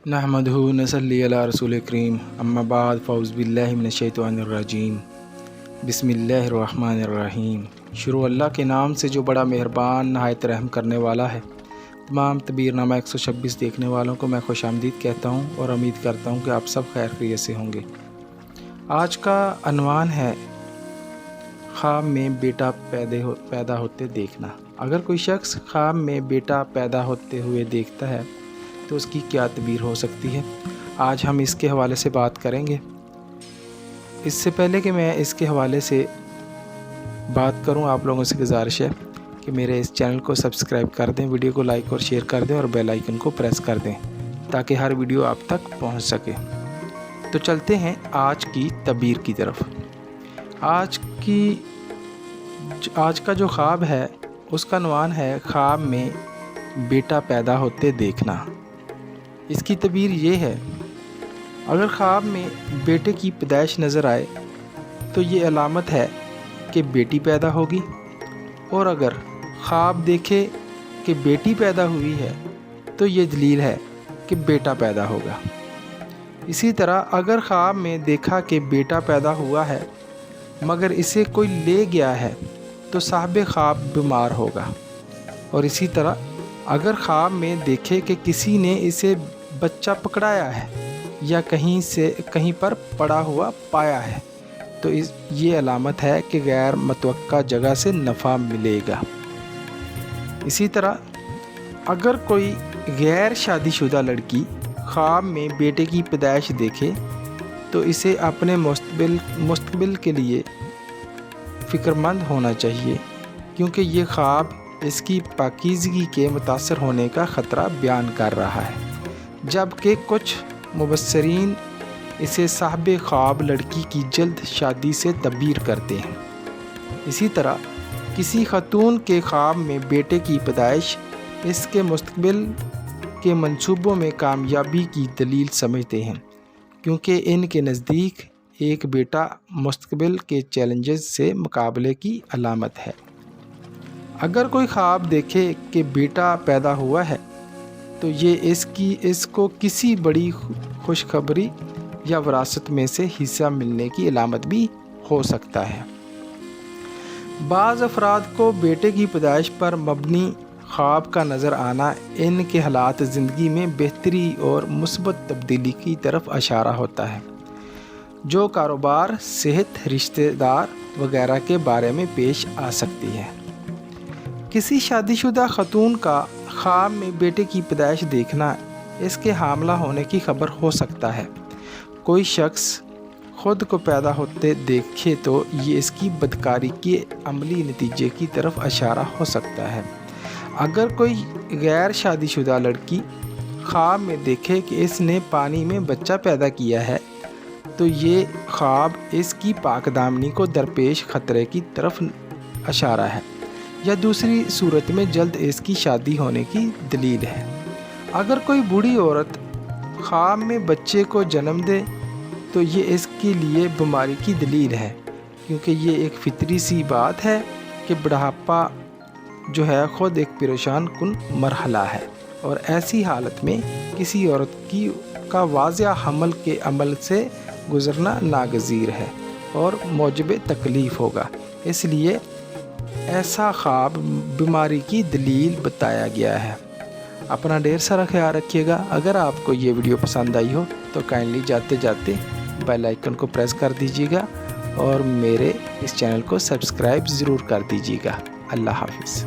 नहमदहु नसल्ली अला रसूल करीम अम्मा बाद फ़ौज़ बिल्लाहि मिनश्शैतानिर्रजीम बिस्मिल्लाहिर्रहमानिर्रहीम। शुरू अल्लाह के नाम से जो बड़ा मेहरबान नहायत रहम करने वाला है। तमाम तबीरनामा 126 देखने वालों को मैं खुशामदीद कहता हूँ और उम्मीद करता हूँ कि आप सब खैर खैरियत से होंगे। आज का अनवान है ख्वाब में बेटा पैदा होते देखना। अगर कोई शख्स ख्वाब में बेटा पैदा होते हुए देखता है तो उसकी क्या तबीर हो सकती है, आज हम इसके हवाले से बात करेंगे। इससे पहले कि मैं इसके हवाले से बात करूं, आप लोगों से गुजारिश है कि मेरे इस चैनल को सब्सक्राइब कर दें, वीडियो को लाइक और शेयर कर दें और बेल आइकन को प्रेस कर दें ताकि हर वीडियो आप तक पहुंच सके। तो चलते हैं आज की तबीर की तरफ। आज का जो ख्वाब है उसका अनवान है ख्वाब में बेटा पैदा होते देखना। इसकी तबीर ये है, अगर ख्वाब में बेटे की पैदाइश नज़र आए तो ये अलामत है कि बेटी पैदा होगी, और अगर ख्वाब देखे कि बेटी पैदा हुई है तो ये दलील है कि बेटा पैदा होगा। इसी तरह अगर ख्वाब में देखा कि बेटा पैदा हुआ है मगर इसे कोई ले गया है तो साहिब ख्वाब बीमार होगा। और इसी तरह अगर ख्वाब में देखे कि किसी ने इसे बच्चा पकड़ाया है या कहीं पर पड़ा हुआ पाया है तो ये अलामत है कि गैर मुतवक्का जगह से नफ़ा मिलेगा। इसी तरह अगर कोई गैर शादीशुदा लड़की ख्वाब में बेटे की पैदाइश देखे तो इसे अपने मुस्तकबिल के लिए फ़िक्रमंद होना चाहिए, क्योंकि ये ख्वाब इसकी पाकीज़गी के मुतासर होने का ख़तरा बयान कर रहा है, जबकि कुछ मुबस्सरीन इसे साहिब ख्वाब लड़की की जल्द शादी से तबीर करते हैं। इसी तरह किसी खतून के ख्वाब में बेटे की पैदाइश इसके मुस्तकबिल के मंसूबों में कामयाबी की दलील समझते हैं, क्योंकि इनके नज़दीक एक बेटा मुस्तकबिल के चैलेंजेस से मुकाबले की अलामत है। अगर कोई ख्वाब देखे कि बेटा पैदा हुआ है तो ये इसको किसी बड़ी खुशखबरी या विरासत में से हिस्सा मिलने की अलामत भी हो सकता है। बाज़ अफराद को बेटे की पैदाइश पर मबनी ख्वाब का नज़र आना इनके हालात ज़िंदगी में बेहतरी और मुस्बत तब्दीली की तरफ इशारा होता है, जो कारोबार, सेहत, रिश्तेदार वगैरह के बारे में पेश आ सकती है। किसी शादीशुदा खतून का ख्वाब में बेटे की पैदाइश देखना इसके हामला होने की खबर हो सकता है। कोई शख्स ख़ुद को पैदा होते देखे तो ये इसकी बदकारी के अमली नतीजे की तरफ इशारा हो सकता है। अगर कोई गैर शादीशुदा लड़की ख्वाब में देखे कि इसने पानी में बच्चा पैदा किया है तो ये ख्वाब इसकी पाकदामनी को दरपेश ख़तरे की तरफ इशारा है, या दूसरी सूरत में जल्द इसकी शादी होने की दलील है। अगर कोई बूढ़ी औरत ख्वाब में बच्चे को जन्म दे तो ये इसके लिए बीमारी की दलील है, क्योंकि ये एक फितरी सी बात है कि बुढ़ापा जो है ख़ुद एक परेशान कुन मरहला है, और ऐसी हालत में किसी औरत का वाज़िया हमल के अमल से गुज़रना नागज़ीर है और मौजब तकलीफ़ होगा। इसलिए ऐसा ख्वाब बीमारी की दलील बताया गया है। अपना ढेर सारा ख्याल रखिएगा। अगर आपको ये वीडियो पसंद आई हो तो काइंडली जाते जाते बेल आइकन को प्रेस कर दीजिएगा और मेरे इस चैनल को सब्सक्राइब ज़रूर कर दीजिएगा। अल्लाह हाफ़िज़।